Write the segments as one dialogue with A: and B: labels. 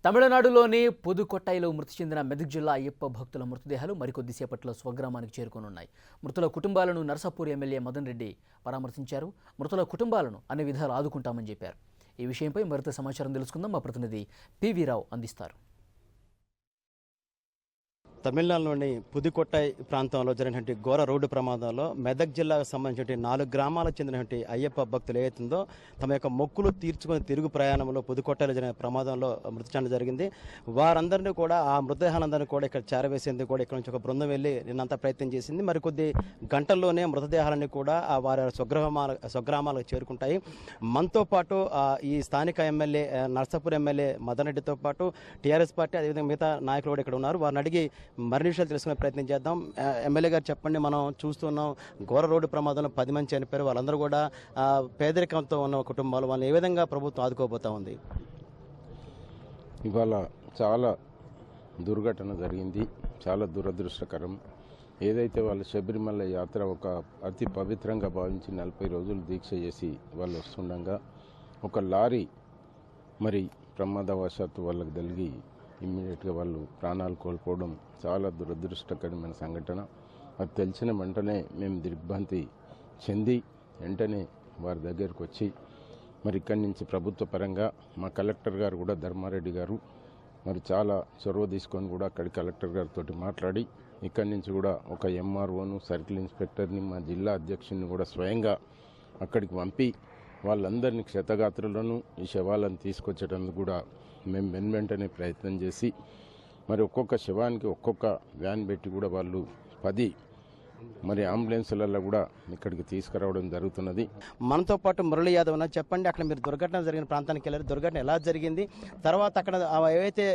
A: తమిళనాడులోని పుదుకొట్టైలో మృతి చెందిన మెదక్ జిల్లా అయ్యప్ప భక్తుల మృతదేహాలు మరికొద్దిసేపట్లో స్వగ్రామానికి చేరుకోనున్నాయి. మృతుల కుటుంబాలను నర్సాపూర్ ఎమ్మెల్యే మదన్ రెడ్డి పరామర్శించారు. మృతుల కుటుంబాలను అన్ని విధాలు ఆదుకుంటామని చెప్పారు. ఈ విషయంపై మరింత సమాచారం తెలుసుకుందాం. మా ప్రతినిధి పివి రావు అందిస్తారు.
B: తమిళనాడులోని పుదుకొట్టై ప్రాంతంలో జరిగినటువంటి ఘోర రోడ్డు ప్రమాదంలో మెదక్ జిల్లాకు సంబంధించిన 4 గ్రామాలకు చెందినటువంటి అయ్యప్ప భక్తులు ఏదైతుందో తమ యొక్క మొక్కులు తీర్చుకుని తిరుగు ప్రయాణంలో పుదుకొట్టైలో జరిగిన ప్రమాదంలో మృతి చెందడం జరిగింది. వారందరినీ కూడా ఆ మృతదేహాలందరినీ కూడా ఇక్కడ చేరవేసేందుకు కూడా ఇక్కడ నుంచి ఒక బృందం వెళ్ళి నిన్నంతా ప్రయత్నం చేసింది. మరికొద్ది గంటల్లోనే మృతదేహాలన్నీ కూడా వారి స్వగ్రామాలకు చేరుకుంటాయి. మనతో పాటు ఈ స్థానిక ఎమ్మెల్యే నర్సాపూర్ ఎమ్మెల్యే మదన్ రెడ్డితో పాటు టీఆర్ఎస్ పార్టీ అదేవిధంగా మిగతా నాయకులు కూడా ఇక్కడ ఉన్నారు. వారిని అడిగి మరిన్ని విషయాలు తెలుసుకునే ప్రయత్నం చేద్దాం. ఎమ్మెల్యే గారు చెప్పండి, మనం చూస్తున్నాం ఘోర రోడ్డు ప్రమాదంలో 10 మంది చనిపోయారు. వాళ్ళందరూ కూడా పేదరికంతో ఉన్న కుటుంబాలు, వాళ్ళని ఏ విధంగా ప్రభుత్వం ఆదుకోబోతా ఉంది?
C: ఇవాళ చాలా దుర్ఘటన జరిగింది, చాలా దురదృష్టకరం. ఏదైతే వాళ్ళు శబరిమల యాత్ర ఒక అతి పవిత్రంగా భావించి 40 రోజులు దీక్ష చేసి వాళ్ళు వస్తుండగా ఒక లారీ మరి ప్రమాదవశాత్తు వాళ్ళకి తగిలి ఇమ్మీడియట్గా వాళ్ళు ప్రాణాలు కోల్పోవడం చాలా దురదృష్టకరమైన సంఘటన. అది తెలిసిన వెంటనే మేము దిగ్భ్రాంతి చెంది వెంటనే వారి దగ్గరకు వచ్చి మరి ఇక్కడి నుంచి ప్రభుత్వ పరంగా మా కలెక్టర్ గారు కూడా ధర్మారెడ్డి గారు మరి చాలా చొరవ తీసుకొని కూడా అక్కడి కలెక్టర్ గారితో మాట్లాడి ఇక్కడి నుంచి కూడా ఒక ఎంఆర్ఓను, సర్కిల్ ఇన్స్పెక్టర్ని, మా జిల్లా అధ్యక్షుడిని కూడా స్వయంగా అక్కడికి పంపి వాళ్ళందరినీ క్షతగాత్రులను ఈ శవాలను తీసుకొచ్చడానికి కూడా మేము వెంటనే ప్రయత్నం చేసి మరి ఒక్కొక్క శవానికి ఒక్కొక్క వ్యాన్ పెట్టి కూడా వాళ్ళు 10 మరి అంబులెన్సులలో కూడా ఇక్కడికి తీసుకురావడం జరుగుతున్నది.
B: మనతో పాటు మురళీ యాదవ్ అన్న, చెప్పండి, అక్కడ మీరు దుర్ఘటన జరిగిన ప్రాంతానికి వెళ్ళారు. దుర్ఘటన ఎలా జరిగింది? తర్వాత అక్కడ ఏవైతే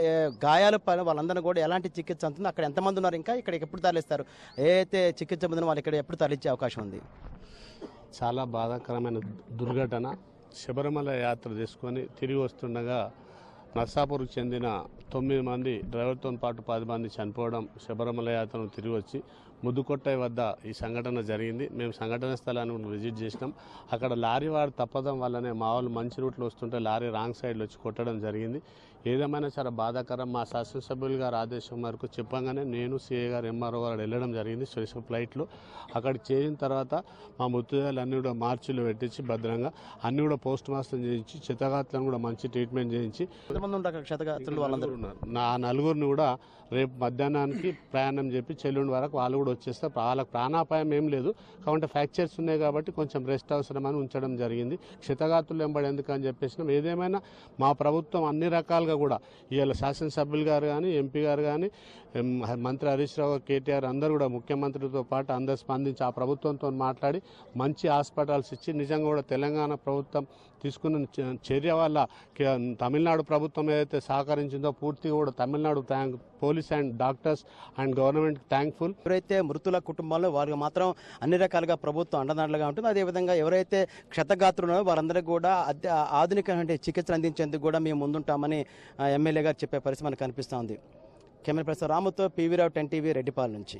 B: గాయాలు పైన వాళ్ళందరినీ కూడా ఎలాంటి చికిత్స అందుతుందో, అక్కడ ఎంతమంది ఉన్నారు, ఇంకా ఇక్కడికి ఎప్పుడు తరలిస్తారు? ఏదైతే చికిత్స పొందిన వాళ్ళు ఇక్కడ ఎప్పుడు తరలించే అవకాశం ఉంది?
D: చాలా బాధాకరమైన దుర్ఘటన. శబరిమల యాత్ర తీసుకొని తిరిగి వస్తుండగా నర్సాపూర్కు చెందిన 9 మంది డ్రైవర్తో పాటు 10 మంది చనిపోవడం, శబరిమల యాత్రను తిరిగి వచ్చి ముద్దుకొట్టై వద్ద ఈ సంఘటన జరిగింది. మేము సంఘటన స్థలాన్ని విజిట్ చేసినాం. అక్కడ లారీ వాడు తప్పడం వల్లనే మా వాళ్ళు మంచి రూట్లో వస్తుంటే లారీ రాంగ్ సైడ్లో వచ్చి కొట్టడం జరిగింది. ఏదేమైనా చాలా బాధాకరం. మా శాసనసభ్యులు గారు ఆదేశం మేరకు చెప్పగానే నేను, సిఐ గారు, ఎంఆర్ఓ గారు వెళ్ళడం జరిగింది స్పెషల్ ఫ్లైట్లో. అక్కడికి చేరిన తర్వాత మా మృతదేహాలు అన్నీ కూడా మార్చిలో పెట్టించి భద్రంగా అన్నీ కూడా పోస్ట్ మార్టం చేయించి క్షతగాత్రులను కూడా మంచి ట్రీట్మెంట్ చేయించి నా 4గురిని కూడా రేపు మధ్యాహ్నానికి ప్రయాణం చెప్పి చెల్లుండి వరకు వాళ్ళు కూడా వచ్చేస్తే వాళ్ళకి ప్రాణాపాయం ఏం లేదు, కాబట్టి ఫ్రాక్చర్స్ ఉన్నాయి కాబట్టి కొంచెం రెస్ట్ అవసరమని ఉంచడం జరిగింది. క్షతగాత్రులు వెంబడి ఎందుకని చెప్పేసినాం. ఏదేమైనా మా ప్రభుత్వం అన్ని రకాలుగా కూడా ఇవాళ శాసనసభ్యులు గారు కానీ, ఎంపీ గారు కానీ, మంత్రి హరీష్ రావు, కేటీఆర్ అందరూ కూడా ముఖ్యమంత్రితో పాటు అందరు స్పందించి ఆ ప్రభుత్వంతో మాట్లాడి మంచి హాస్పిటల్స్ ఇచ్చి నిజంగా కూడా తెలంగాణ ప్రభుత్వం తీసుకున్న చర్య వల్ల తమిళనాడు ప్రభుత్వం ఏదైతే సహకరించిందో పూర్తిగా కూడా Tamil Nadu police and doctors and government thankful.
B: ఎవరైతే మృతుల కుటుంబాల్లో వారికి మాత్రం అన్ని రకాలుగా ప్రభుత్వం అండదండలుగా ఉంటుంది. అదేవిధంగా ఎవరైతే క్షతగాత్రులు వారందరికీ కూడా ఆధునిక చికిత్సలు అందించేందుకు కూడా మేము ముందుంటామని ఎమ్మెల్యే గారు చెప్పే పరిస్థితి మనకు కనిపిస్తూ ఉంది. కెమెరా పర్సన్ రాముతో పివి రావు, 10 టీవీ, రెడ్డిపాలెం నుంచి.